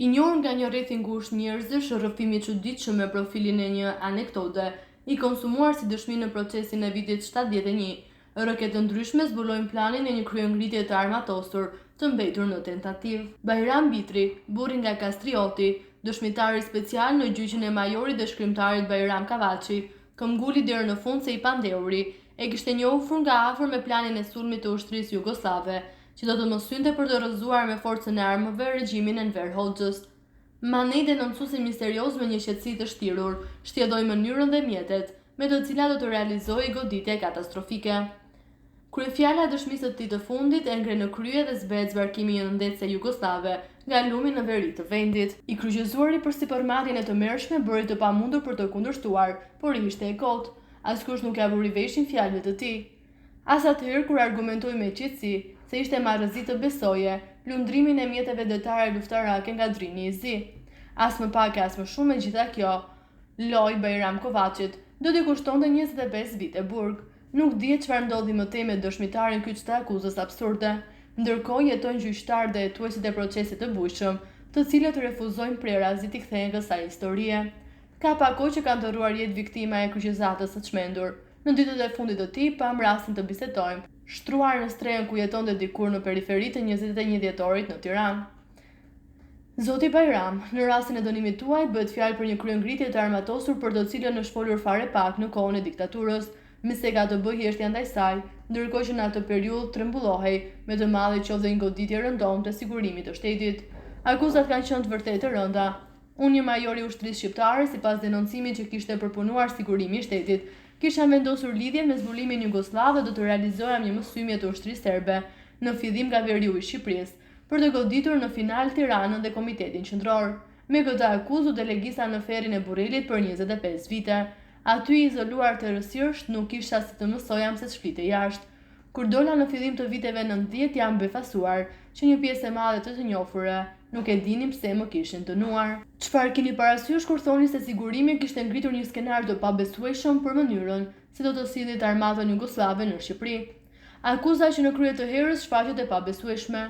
I njohur nga një rreth i ngushtë njerëzish, rrëfimi i çuditshëm me profilin e një anekdote, i konsumuar si dëshmi në procesin e vitit 71, rroket të ndryshme zbulojnë planin e një kryengritje të armatosur të mbetur në tentativë. Bajram Bitri, burri nga Kastrioti, dëshmitari special në gjyqin e majorit dhe shkrimtarit Bajram Kavaçi, këmbguli deri në fund se i pandeuri, e kishte njohur nga afër me planin e sulmit të ushtrisë jugoslave, që do të mos hynte për të rrëzuar me forcën e armëve regjimin e Enver Hoxhës. Manej denoncuesi misterioz me një qetësi të shtirur, shtjelloi mënyrën dhe mjetet me të cilat do të realizojë goditje katastrofike. Kryefjala e dëshmisë së tij të fundit e ngre në krye dhe zbehet zbarkimi i një ndërtese jugoslave nga lumi në veri të vendit. I kryqëzuari për sipërmarrjen e tmerrshme bëri të pamundur për të kundërshtuar, por ishte e kotë. Askush nuk ja vuri veshin fjalëve të tij. As atëherë kur argumentoi me qetësi se ishte marrëzi të besoje lundrimin e mjeteve detare luftarake nga drini i zi. As më pak e as më shumë, megjitha kjo loj Bajram Kavaçit do t'i kushtonte 25 vite burg. Nuk dihet çfarë ndodhi më tej me dëshmitarin kyç të akuzës absurde. Ndërkohë jetojnë gjyqtarë dhe hetuesit e procesit të bujshëm, të cilët refuzojnë prerazi t'i kthehen kësaj historie. Ka pak kohë që kanë dëruar jetë viktima e kryqëzatës së çmendur. Në ditët e fundit të tij pam rastin të bisedojmë, shtruar në strehën ku jetonte dikur në periferi të 21 dhjetorit në Tiranë. Zoti Bajram, në rastin e dënimit tuaj bëhet fjalë për një kryengritje të armatosur për të cilën është folur fare pak në kohën e diktaturës, me se ka të bëjë thjesht ndaj saj, ndërkohë që në atë periudhë trembullohej me të madhe qoftë një goditje rëndomë të sigurimit të shtetit. Akuzat kanë qenë të vërtetë të rënda. Unë, një major i ushtrisë shqiptare, sipas denoncimit që kishte përpunuar sigurimi i shtetit, kisha vendosur lidhjen me zbulimin jugoslav dhe do të realizoja një mësymje të ushtrisë serbe në fillim nga veriu i Shqipërisë, për të goditur në final Tiranën dhe Komitetin Qendror. Me këtë akuzë u delegisa në ferrin e Burrelit për 25 vite. Aty i izoluar të rësirësht nuk isha si të mësoja se shplite jashtë. Kur dola në fillim të viteve 90 jam befasuar që një pjesë e madhe të njohura nuk e dinim pse më kishin dënuar. Çfarë keni parasysh kur thoni se sigurimi kishte ngritur një skenar të pabesueshëm për mënyrën se do të sillit armatën jugoslave në Shqipëri? Akuza që në krye të herës shfaqet e pabesueshme.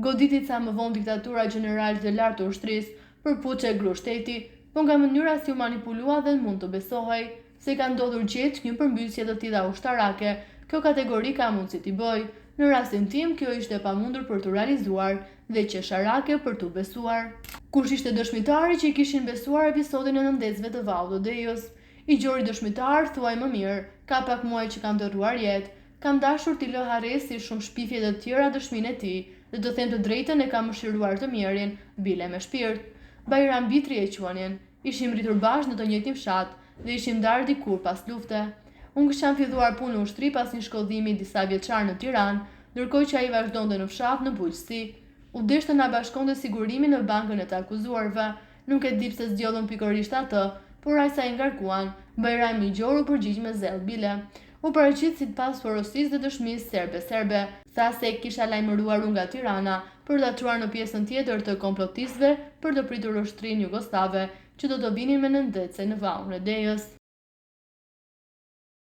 Goditi ca më vonë diktatura e generalit të lartë të ushtrisë për puçe gru shteti, po nga mënyra si u manipulua dhe mund të besohej se ka ndodhur gjeç një përmbysje të tilla ushtarake. Kjo kategori ka mundësi t'i bëj. Në rastin tim, kjo ishte pamundur për të realizuar dhe qesharake për t'u besuar. Kush ishte dëshmitari që i kishin besuar episodin e nëndecëve të Vallt të Dejës? I gjori dëshmitar, thuaj më mirë, ka pak muaj që kam dëruar jetë. Kam dashur t'i lë harres si shumë shpifje të tjera dëshminë e tij, dhe të them të drejtën e kam mëshiruar të mirën, bile me shpirt. Bajram Bitri e quanin. Ishim rritur bashkë në të njëjtin fshat dhe ishim ndarë dikur pas lufte. Unë kisham filluar punë në ushtri pas një shkollimi disa vjeçar në Tiranë, ndërkohë që ai vazhdonte në fshat në bujqësi. U deshte na bashkonte sigurimin në bankën e të akuzuarve. Nuk e di pse zgjodhën pikërisht atë, por ai sa i ngarkuan, Bajram i gjoru përgjigj me zell bile. U paraqit sipas porosisë dhe dëshmisë serbe. Tha se kisha lajmëruar unë nga Tirana për ta çuar në pjesën tjetër të komplotistëve për të pritur ushtrinë jugoslave që do të vinin me nëndece në Vallën e Dejës.